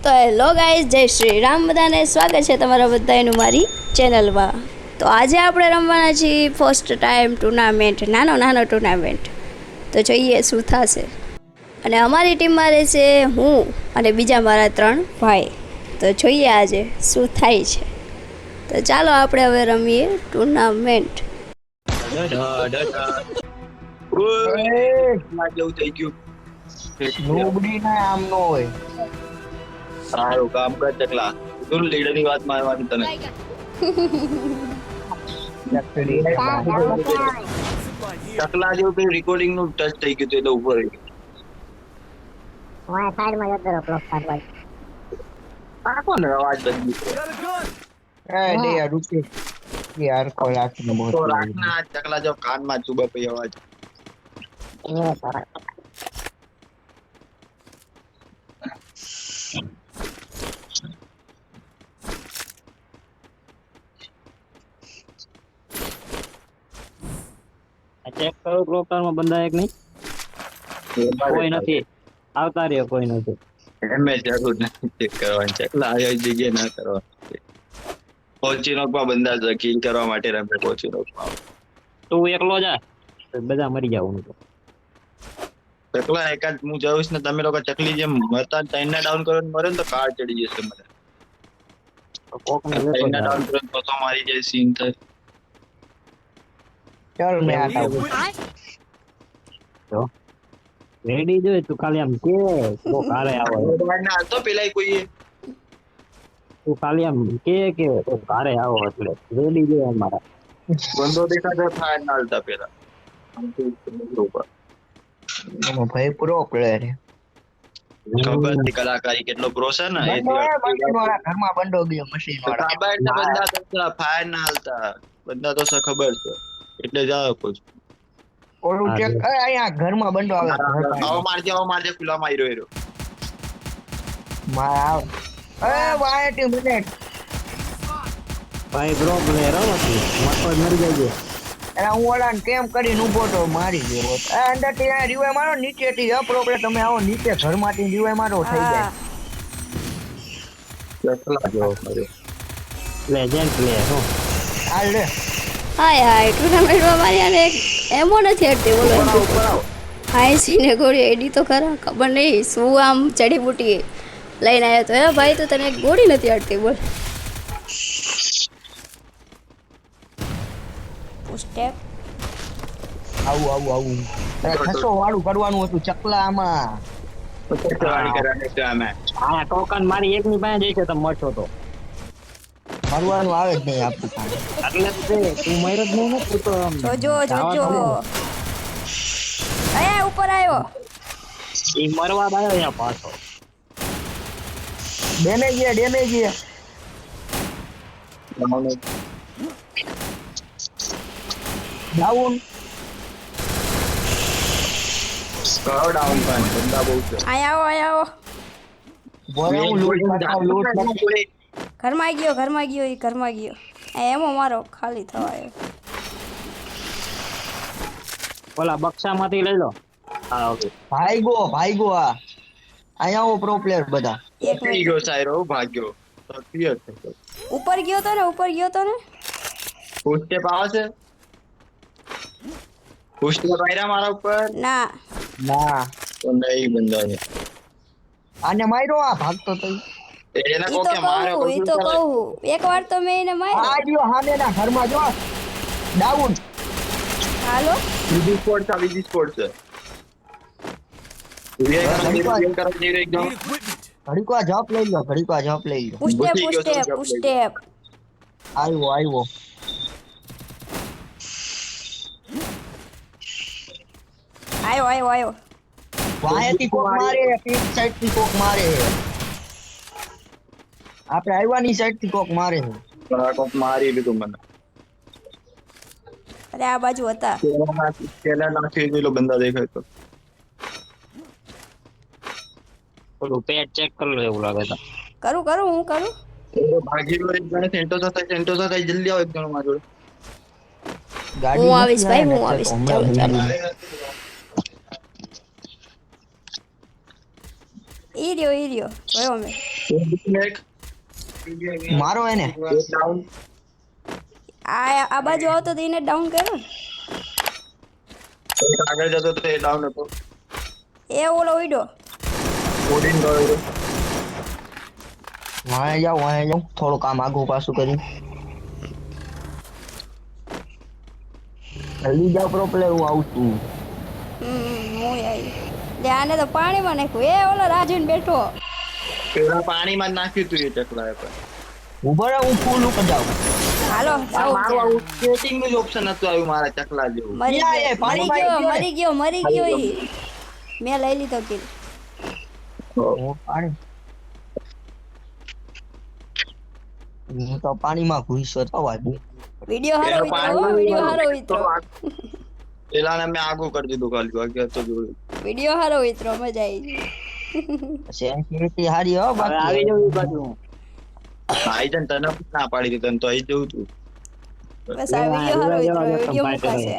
તો hello guys, જય શ્રી રામ, બધાને સ્વાગત છે તમારા બધાનું મારી ચેનલમાં. તો આજે આપણે રમવાના છીએ ફર્સ્ટ ટાઈમ ટુર્નામેન્ટ, નાનો ટુર્નામેન્ટ. તો જોઈએ શું થશે. અને અમારી ટીમમાં રહેશે હું અને બીજા મારા 3 ભાઈ. તો જોઈએ આજે શું થાય છે. તો ચાલો આપણે હવે રમીએ ટુર્નામેન્ટ. સારું કામ કર ચકલા. તું લીડર ની વાત મારવાની તને. ચકલા જેવું કઈ રેકોર્ડિંગ નું ટચ થઈ ગયું એટલે ઉભો રહી ગયો. વાય સાઈડ માં જતો રહો બ્લોક પાડવા. આ કોણ અવાજ બદલી એ લે યાર રૂકે યાર કોલાક ને બહુ તો રાખના ચકલા જો કાન માં ચુબા પઈ અવાજ. એ તારા ચેક કરો પ્રોપર માં બંદા એક નહીં કોઈ નથી આવતા રહ્યો કોઈ નથી એમે જરૂર નથી ચેક કરવાની ચકલા આ જગ્યાએ ના કરવાની. પોચીનોકમાં બંદા છે કિલ કરવા માટે રમે પોચીનોકમાં. તું એકલો જા બધા મરી જાવ. ચકલા એકાદ હું જોઈશ ને તમે લોકો ચકલી જેમ મરતા ચાઇના ડાઉન કરો ને મરે ને તો કાર ચડી જશે મને. કોક ને ચાઇના ડાઉન કરો તો મારી જે સીન થાય. ચાલ મે આતા હું તો રેડી જો તું ખાલી આમ કે કો કારે આવો ના તો પેલા કોઈ તું ખાલી આમ કે તો કારે આવો એટલે રેડી જો અમારા બંદો દેખાતો થાય ના હાલતા પેલા. એનો ભાઈ પ્રો પ્લેયર છે. ખબર નથી કલાકારી કેટલો પ્રો છે ને એ વાળા ઘરમાં બંડો ગયો મશીન વાળા ખબર ને બંદા તો ફાયર ના હાલતા બંદા તો ખબર છે એટલે જાવ કુછ ઓલું ચેક અહીંયા ઘરમાં બંડો આવે આવો મારજે ખુલ્લા માર્યો એરો માં આવ એ વાય ટી મિનિટ ભાઈ બ્રો પ્લેયર હો નથી મતો મરી જાય એના હું ઓલાને કેમ કરીને ઊભો તો મારી ગયો એ અંદર થી આ રિવાય મારો નીચે થી અ પ્રોબ્લેમ તમે આવો નીચે ઘરમાંથી રિવાય મારો થઈ જાય ચકલા જો માર્યો લેજેન્ડ પ્લેયર હો હાલ લે હાય ટુર્નામેન્ટમાં મારી આને એક એમો નથી હટતી. બોલો હાય સીને ગોળી એડી તો ખરા, ખબર નહીં શું આમ ચડીબુટી લઈને આવ્યો તો. હે ભાઈ તો તને એક ગોળી નથી હટતી. બોલ સ્ટેપ આવું ખસો વાળું કરવાનું હતું ચકલા આમાં ચકલાડી કરવાની છે આમે. હા ટોકન મારી એક ની પાસે જઈશે તો મળશો તો કરવાનું આવે જ નહીં આપું કાંઈ. એટલે તું મર જ નહીં ને તું તો આમ જોજો અયા ઉપર આવ્યો. ઈ મરવા આવ્યો અહીંયા પાછો ડેમેજ ડાઉન કરો ડાઉન પણ બંદા બહુ છે. આયા આવો બોલે હું લૂટ ઘરમાં ગયો. એમો મારો ખાલી થવાયો. ઓલા બક્સામાંથી લઈ લો. હા ઓકે ભાઈગો આ અહીંયા આવો પ્રો પ્લેયર બધા એક થઈ ગયો સાયરો ભાગ્યો તો ક્લિયર થઈ ગયો. ઉપર ગયો તો ને પુષ્ટે પાવ છે પુષ્ટે પાયરા મારા ઉપર ના ના તો નહીં બંદા છે આને માર્યો આ ભાગતો તો એના ઈ તો કોકે માર્યો કહું એકવાર તો મેં એને માર્યો. આ જો હામેના ઘરમાં જો ડાઉન હાલો બીજી સ્પોર્ટ છે ઘડીકો આ જપ લઈ લો પુસ્ટેપ આવ્યો આયો વાયાથી કોક મારે પીક સાઈડ થી કોક મારે આપણે આવ્યાની સાઈડ થી કોક મારે કોક મારી લીધું મને. અરે આ બાજુ હતા. પેલા નાખી દીધો બંદા દેખાય તો ઓલું પેટ ચેક કરી લો એવું લાગે તો કરું હું કરું. ભાગી લો એક જણે સેન્ટોસા થાય જલ્દી આવો એક જણો મારો જોડે. હું આવીશ ભાઈ ચાલો ઈ રહ્યો જોયો મેં. મારો એને આ બાજુ આવતો તો એને ડાઉન કર્યો ને. આગળ જતો તો એ ડાઉન હતો. એ ઓલો ઉડ્યો. ઓડીન ગયો. વાંહે જાઉં થોડું કામ આગું પાછું કરી જલ્દી જાઓ પ્રો પ્લેયર હું આવું છું હું આવી લે આને તો પાણીમાં નાખ્યું. એ ઓલો રાજુન બેઠો. પેલા પાણીમાં જ નાખ્યું તું એ ચકલાએ પણ. ઉભો રહે હું ફૂલ ઉપર જાઉં હાલો જાઓ મારું આવું સેટિંગ નું ઓપ્શન નતું આવ્યું મારા ચકલા જેવું. મરી યા, ગયો એ પાણી મરી ગયો ઈ. મેં લઈ લીધો કિલ. હું તો પાણીમાં ઘૂસ્યો તો ભાઈ વિડિયો હારો ઉતરો વિડિયો હારો ઉતરો પેલા ને મેં આગું કરી દીધું ખાલી બાકી હતો જોયું. વિડિયો હારો ઉતરો મજા આવી ગઈ. સેન્સિટિવિટી હારી હો હવે આવી બાકી જવું ઈ બાજુ. આઈ જન તને ના પાડી દીધું તને તો આઈ જવું તું. બસ આ વિડિયો હારો ઉતરો વિડિયો મુકાશે.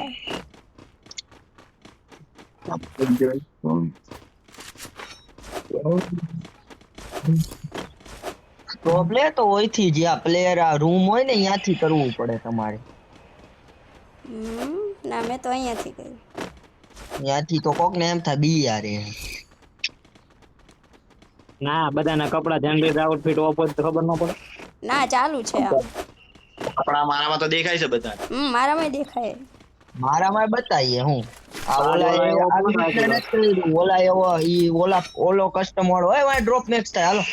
પ્રોબ્લેમ તો ઓયથી જ્યાં પ્લેયર આ રૂમ હોય ને ત્યાંથી કરવું પડે તમારે ના મેં તો અહીંયાથી કર્યું. ત્યાંથી તો કોક ને એમ થાય બી યાર ના બધાના કપડા જનરેટ આઉટફિટ ઓફ હોય તો ખબર ન પડે. ના ચાલુ છે આમ. આપણા મારામાં તો દેખાય છે બધા. મારામાં દેખાય. મારામાં બતાવીએ હું આ ઓલા ઓલા એવો આવી પણ રીતના નથી કર્યું. ઓલા એવો ઈ ઓલો કસ્ટમ વાળો હોય વાય ડ્રોપ નેક્સ્ટ થાય હાલો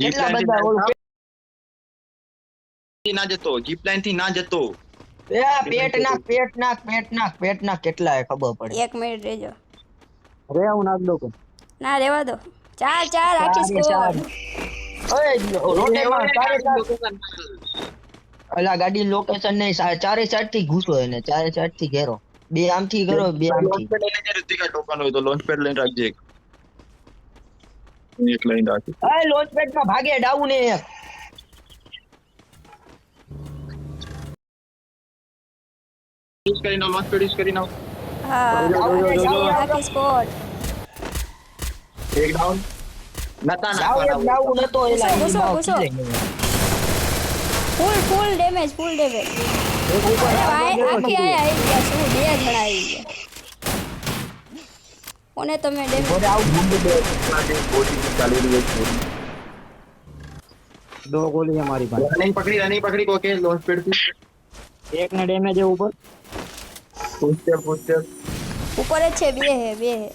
કેટલા બધા ઓલું ના જતો જીપ લાઈન થી ના જતો. એ પેટ નાખ કેટલા હે ખબર પડે 1 મિનિટ રહેજો. રે હું નાખ દઉં કે. ના રેવા દો. 4 આખી સ્કોર. ઓય રોટેમાં અલા ગાડી લોકેશન નહીં ચારે સાઈડ થી ઘૂસો એને ચારે સાઈડ થી ઘેરો બે આમથી ઘરો બે આમથી ટોકન હોય તો લોન્ચ પેડ લઈને રાખજે. એક લઈને રાખજે. એ લોન્ચ પેડ માં ભાગે ડાઉન એક યુઝ કરીને લોન્ચ પેડ યુઝ કરીને આવ. હા આખી સ્કોર. એક ડાઉન નતા ડાઉન નતો એલા ઈ ઘૂસો, ભાવ ઘૂસો. કીધે નહીં. ફૂલ ડેમેજ અરે ભાઈ આખી આવી ગયા શું 2 જણા આવી ગયા. કોને તમે ડેમેજ બોલે આવું ગુંડ દે બોડી ચાલી રહી છે. દો ગોલી છે મારી પાસે. રનિંગ પકડી કોકે લોન્ચ પેડ થી. એક ને ડેમેજ છે ઉપર. પોસ્ટર ઉપર જ છે. બે હે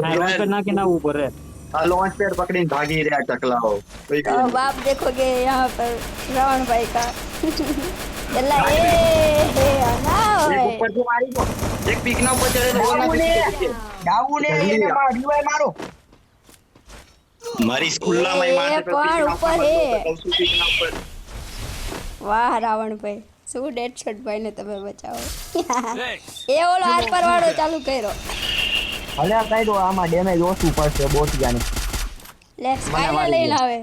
ના રોકેટ નાખીને આવું ઉપર રે. આ લોન્ચ પેડ પકડીને ભાગી રહ્યા ચકલાઓ. तो बाप देखोगे यहाँ पर रावण भाई का चला ए ना એક ઉપરથી મારી દો. એક પીક ના ઉપર ચડે તો ઓલા ડાઉન એને માં રિવાઈ મારો મારી સ્કૂલમાં મારતે તો પણ ઉપર હે. પીક ના ઉપર. वाह रावण भाई શું ડેડશોટ ભાઈ ને તમે બચાવો. એ ઓલો આર પર વાળો ચાલુ કર્યો. ભલે કાઢો આમાં ડેમેજ ઓછું પડશે બોટિયાને લેટ્સ કાઈલા લઈને આવે.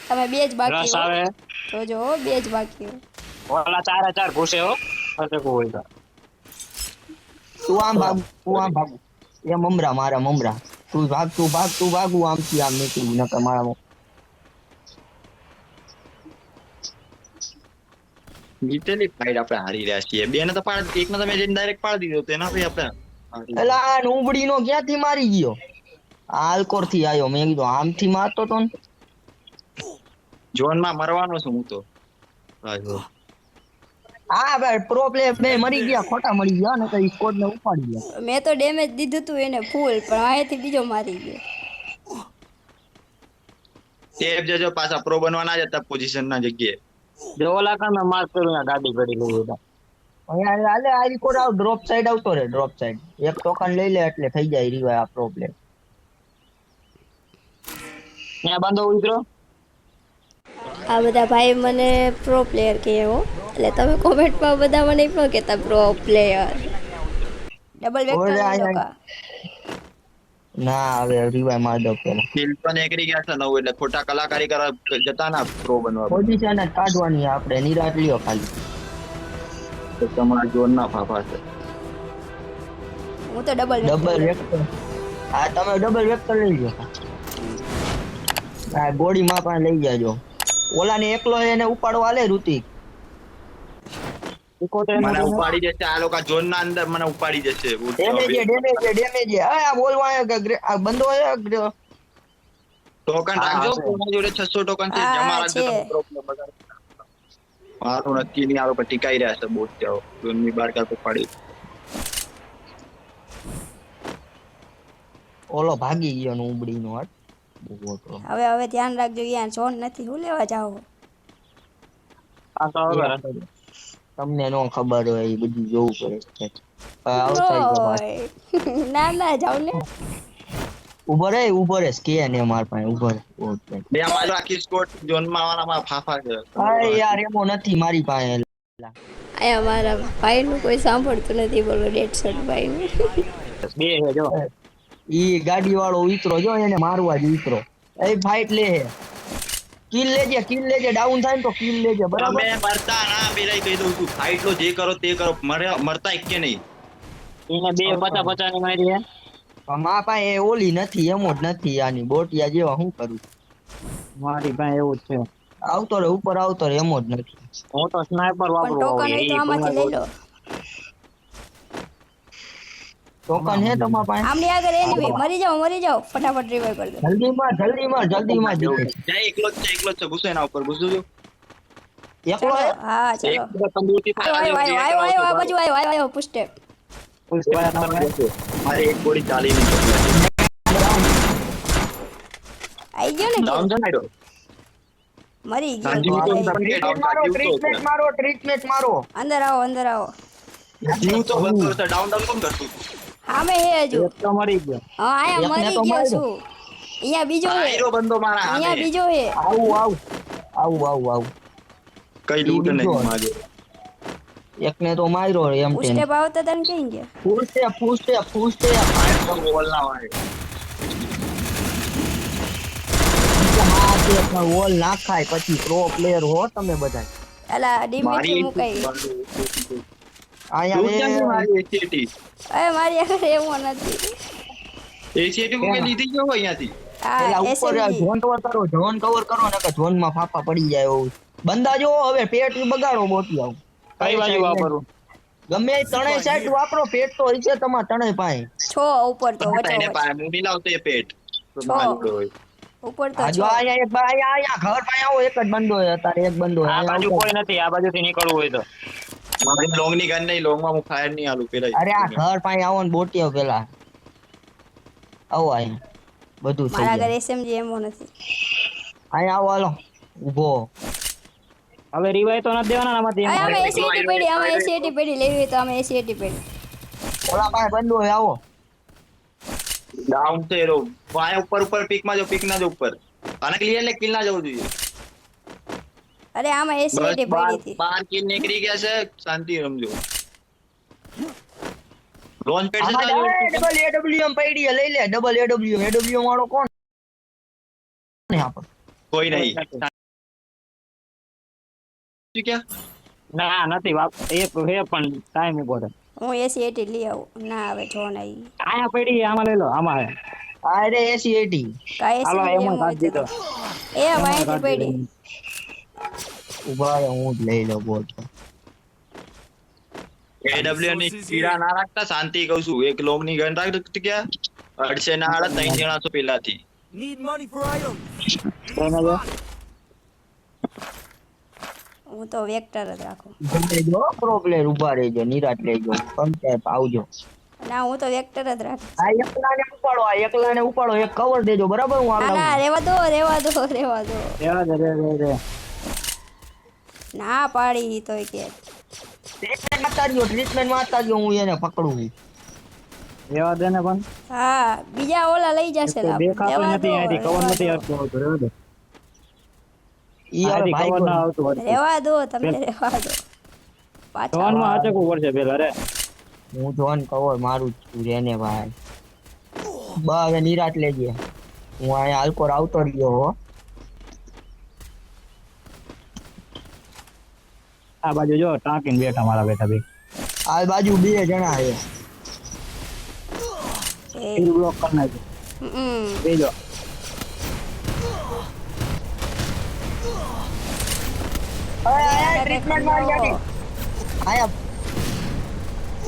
તમે બે જ બાકી રસ હો. આવે. જોજો બે જ બાકી હો. ઓલા 4 ઘૂસે હો. અટકો હોય તો. તું આમ ભાગ એ મમરા મારા મમરા તું ભાગ હું આમથી આમ નીકળી નકર મારા જીતેલી ફાઈટ આપણે હારી રહ્યા છીએ. બે ને તો એક ને તમે ડાયરેક્ટ પાડી દીધો તો એના પછી આપણે એલા આ નુબડી નો ક્યાંથી મારી ગયો આ આલ્કોર થી આયો મેં કીધું આમથી મારતો તો ને ઝોન માં મરવાનો છું હું તો. હા ભાઈ પ્રો પ્લેયર બે મરી ગયા ખોટા મરી ગયા ને કઈ સ્કોડ ને ઉપાડી ગયા મેં તો ડેમેજ દીધું તું એને ફૂલ પણ અહીંથી બીજો મારી ગયો. ટેપ જજો પાછા પ્રો બનવાના જતા પોઝિશન ના જગ્યાએ. જો ઓલા કામ માર્ક કરું ગાડી કરી લઉં એટલે. અહીંયા હાલે આ રિકોર્ડ આવ ડ્રોપ સાઈડ આવતો રે ડ્રોપ સાઈડ એક ટોકન લઈ લે એટલે થઈ જાય રિવાય આ પ્રો પ્લેયર ત્યાં બાંધો ઉતરો. આ બધા ભાઈ મને પ્રો પ્લેયર કહે હો એટલે તમે કોમેન્ટમાં બધા મને ન કહેતા પ્રો પ્લેયર. ડબલ ઓરે વેક્ટર આયા. ના હવે રિવાય માર દો પેલા સ્કિલ પણ એકરી ગયા છે નવું એટલે ખોટા કલાકારી કરવા જતા ના પ્રો બનવા. પોઝિશન જ કાઢવાની આપણે નિરાટ લ્યો ખાલી તો તમારા જોનના ફાફા છે. હું તો ડબલ ડબલ વેક્ટર. હા તમે ડબલ વેક્ટર લઈ લો. હા બોડી માં પણ લઈ જાજો. ઓલાને એકલો એને ઉપાડો હાલે ઋતિક. મને ઉપાડી જશે આ લોકો ઝોનના અંદર, મને ઉપાડી જશે. ડેમેજ આ બોલવા આ બંદો ટોકન રાખજો, કોના જોડે 600 ટોકન છે હા, જમા રાખજો. છે. તમે પ્રોબ્લેમ બગાડો. મારું નક્કી નહીં, આ લોકો ટીકાઈ રહ્યા છે. બોટ જાઓ ઝોનની બહાર કાઢો પાડી. ઓલો ભાગી ગયો નો ઉબડી નો હટ. હવે ધ્યાન રાખજો, યાર ઝોન નથી, હું લેવા જાવ. તમને નો ખબર હોય એ બધું જોવું પડે છે. આવતા રહ્યો પાછો. ના જાવ ને. ઉભો રે સ્કેન એ માર પાસે ઉભો રે. બે અમારો આખી સ્કોટ ઝોનમાં આવવાના ફાફા છે. અરે યાર એમો નથી મારી પાસે. અહીંયા મારા ભાઈનું કોઈ સાંભળતું નથી, બોલો ડેડસોટ ભાઈનું. બે છે જો. ઈ ગાડી વાળો ઉતરો જો એને મારવા જ ઉતરો. એ ફાઇટ લે. કિલ લેજે ડાઉન થાય ને તો કિલ લેજે બરાબર. તમે મરતા ના, પેલા કહી દઉં છું, ફાઇટ લો, જે કરો તે કરો, મરતા એક કે નહીં. એને બે 50-50 ની મારી છે. મા પાસે એ ઓલી નથી, એમો જ નથી આની બોટિયા જેવા. શું કરું મારી પાસે એવું જ છે. આવતો રે ઉપર આવતો રે, એમો જ નથી. હું તો સ્નાઈપર પણ વાપરું. ટોકન હોય તો આમાંથી લઈ લો. ટોકન હે તમારા પાસે? આમની આગળ એનિમી, મરી જાઓ ફટાફટ રિવાઈવ કરી દો. જલ્દી માં જીતે. ત્યાં એકલો જ છે, ઘુસો એના ઉપર, ઘુસો જો. એકલો હે? હા ચલો. એક તો તંદુરથી આયો આ બાજુ આયો પુસ્ટેપ. મારે એક ગોળી ચાલી નહીં. આઈ ગયો ને ડાઉન kill? જનાડો. મરી સાંજી ગયો. તો ટ્રીટમેન્ટ મારો. અંદર આવો. જીવ તો બંધ કરશે. ડાઉન કોણ કરતું? સામે હે હજુ. એક તો મરી ગયો. હા આયા એકને મરી તો ગયો માર્યો. છું. અહીંયા બીજો હે. આયરો બંદો મારા અહીંયા હાથે. બીજો હે. આવું. કઈ લૂટ બીજો. નહીં માગે. એકને તો માર્યો એમ તેમ. પુસ્ટેપ આવતા તને કઈ ગયા. ફૂલ સ્ટેપ. તો બોલ ના હોય. વોલ નાખાય પછી પ્રો પ્લેયર હો તમે બધા. એલા ડીમેટ મુકાઈ. લૂટ ક્યાંથી અહીંયા મારી ACT? અરે મારી આગળ એવું નથી. ACT કોઈ લીધી ગયો અહીંયાથી. પેલા હા ઉપર SMG. ઝોન કવર કરો ને કે ઝોન માં ફાફા પડી જાય એવું. બંદા જો હવે પેટ બગાડો બોટી આવું. કઈ બાજુ વાપરું? ગમે એ ત્રણેય સાઈડ વાપરો, પેટ તો હશે તમારા ત્રણેય પાસે. છો ઉપર તો એને વચ્ચો પાસે મૂવી લાવતો એ પેટ. તો છો. મારી હોય. ઉપર તો આ જો છો. અહીંયા ઘર પાસે આવો, એક જ બંદો હોય અત્યારે, એક બંદો આ અહીંયા બાજુ આવતો. કોઈ નથી. આ બાજુથી નીકળવું હોય તો મારી લોંગ ની ગન નહીં, લોંગ માં હું ફાયર નહીં આલું પેલા. અરે આ ઘર પાસે આવો ને બોટી આવો પેલા. આવો અહીંયા બધું થઈ મારા જાય. આગળ SMG એમો નથી. અહીંયા આવો હાલો ઊભો. હવે રિવાઈ તો નથી દેવાના આમાંથી. આમે ACT પડી લેવી હોય તો આમે ACT પડી. ઓલા પાસે બંદો હોય આવો. ડાઉન છે રો. વાય ઉપર પીક માં જો, પીક ના જો ઉપર. આને ક્લિયર લે, કિલ ના જવું જોઈએ. અરે આમાં ACT બસ પડી હતી. બાર કિલ નીકળી ગયા છે, શાંતિ રમજો. લોન્ચ પેડ છે ડબલ AWM પડી લઈ લે. ડબલ AWM વાળો કોણ ને આપણે? કોઈ નહીં. ક્યાં ના નથી એક હે પણ ટાઈમ ઉભો રહે. હું ACT લઈ આવું. ના આવે જો નહીં. આયા પડી આમાં લઈ લો. આમાં હે. અરે 80 કાંઈ હાલો SMG એમાં એમ કાઢ દીધો. એ માહિતી પડી. ઉભા રહો, હું જ લઈ લઉં બોલ. AWM ની કીડા ના રાખતા, શાંતિ કહું છું. એક લોંગ ની ગન રાખ ક્યાં અડશે ના આડા, 3 જણા તો પેલાથી. એને જો. હું તો વેક્ટર જ રાખું. જો પ્રો પ્લેયર ઉભા રહેજો, નિરાત લેજો, પંચાયત આવજો. ના હું તો વેક્ટર જ રાખું. આ એકલાને ઉપાડો, એક કવર દેજો બરાબર. હું ના આગળ ના રેવા દો. રેવા દે, રે. ના પાડી તોય કે ટ્રીટમેન્ટ મારતા જો, હું એને પકડું. રેવા દે ને પણ. હા બીજા ઓલા લઈ જશે લાભ. દેખાતું રેવા નથી. દો, અહીંથી કવર રેવા નથી દો. આવતું. રેવા દે. ઈ હવે અહીંથી ભાઈ કવર ના આવતું હતું. રેવા દો તમે રેવા દો. પાછા ધોનમાં અચકવું પડશે પેલા રે. હું જોન કવર મારું જ છું રેને ભાઈ. બા હવે નિરાત લેજે. હું અહીંયા આલ્કોર આવતો રહ્યો હો. આ બાજુ જો ટાંકીને બેઠા મારા બેઠા બે આ બાજુ 2 જણા છે. હીલ બ્લોક કરી નાખ્યો બેજો આયા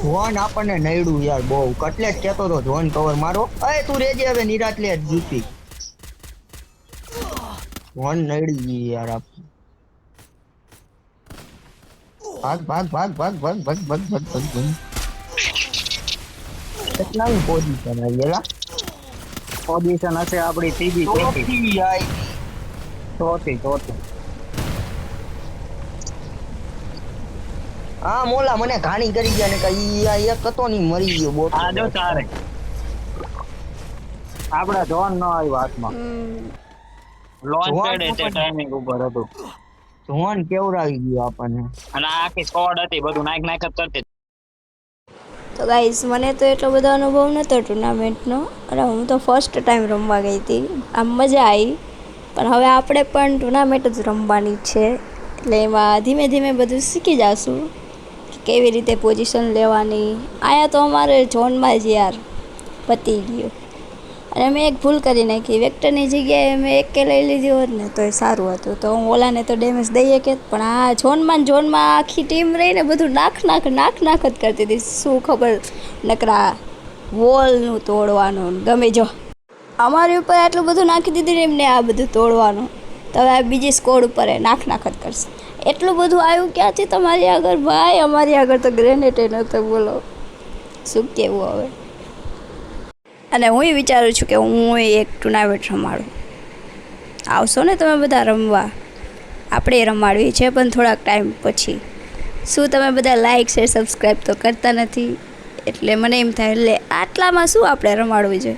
જોન આપણને નડ્યું યાર બહુ કટલેટ કેતો તો જોન કવર મારો. અય તું રેજે હવે નિરાત લે જીતી. જોન નડી ગઈ યાર આપ. ભાગ ભાગ ભાગ ભાગ ભાગ ભાગ ભાગ ભાગ ભાગ ભાગ. કેટલા પોઝિશન આવી ગયેલા? પોઝિશન હશે આપણી ત્રીજી ચોથી. હા મોલા મને ઘાણી કરી ગયા ને કઈ એક હતો ની મરી ગયો બોટ. આ જો ચારે આપડા જોન ન આવ્યો હાથમાં લોન્ચ પેડ તે ટાઈમિંગ ઉપર હતું જોન કેવરાવી ગયો આપણને. અને આ આખી સ્કોડ હતી બધું નાખ જ કરતી. તો ગાઈઝ મને તો એટલો બધો અનુભવ નહોતો ટુર્નામેન્ટનો અને હું તો ફર્સ્ટ ટાઈમ રમવા ગઈ હતી. આમ મજા આવી પણ હવે આપણે પણ ટુર્નામેન્ટ જ રમવાની છે એટલે એમાં ધીમે ધીમે બધું શીખી જશું કે કેવી રીતે પોઝિશન લેવાની. આયા તો અમારે ઝોનમાં જ યાર પતી ગયું અને મેં એક ભૂલ કરી નાખી. વેક્ટરની જગ્યાએ મેં એકે લઈ લીધી હોત ને તો એ સારું હતું તો હું ઓલાને તો ડેમેજ દઈએ કે પણ આ ઝોનમાં આખી ટીમ રહીને બધું નાખ જ કરતી હતી. શું ખબર નકરા વોલનું તોડવાનું ગમે જો અમારી ઉપર આટલું બધું નાખી દીધું ને એમને આ બધું તોડવાનું તો હવે આ બીજી સ્કોડ ઉપર નાખ જ કરશે. એટલું બધું આવ્યું ક્યાંથી તમારી આગળ ભાઈ? અમારી આગળ તો ગ્રેનેડ નહોતો. બોલો શું કહેવું હવે. અને હું વિચારું છું કે હું એક ટુર્નામેન્ટ રમાડું. આવશો ને તમે બધા રમવા? આપણે રમાડવી છે પણ થોડાક ટાઈમ પછી. શું તમે બધા લાઈક શેર સબસ્ક્રાઈબ તો કરતા નથી એટલે મને એમ થાય એટલે આટલામાં શું આપણે રમાડવું છે.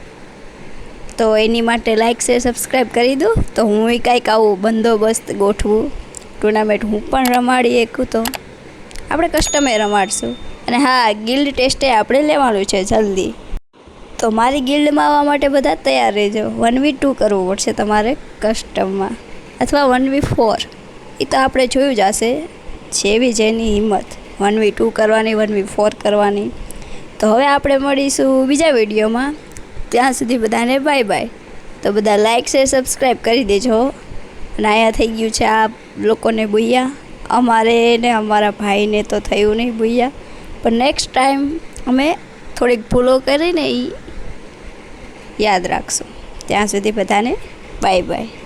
તો એની માટે લાઈક શેર સબસ્ક્રાઈબ કરી દો તો હું કાંઈક આવું બંદોબસ્ત ગોઠવું. ટુર્નામેન્ટ હું પણ રમાડી એકું તો આપણે કસ્ટમે રમાડશું. અને હા ગિલ્ડ ટેસ્ટે આપણે લેવાનું છે જલ્દી. તો મારી ગિલ્ડમાં આવવા માટે બધા તૈયાર રહેજો. 1v2 કરવું પડશે તમારે કસ્ટમમાં અથવા 1v4 એ તો આપણે જોયું જ હશે જેવી જેની હિંમત. 1v2 કરવાની 1v4 કરવાની. તો હવે આપણે મળીશું બીજા વિડીયોમાં. ત્યાં સુધી બધાને બાય બાય. તો બધા લાઈક શેર સબસ્ક્રાઈબ કરી દેજો. અને અહીંયા થઈ ગયું છે આ લોકોને બુయ్યા. અમારે ને અમારા ભાઈને તો થયું નહીં બુయ్યા પણ નેક્સ્ટ ટાઈમ અમે થોડીક ભૂલો કરીને એ યાદ રાખશું. ત્યાં સુધી બધાને બાય બાય.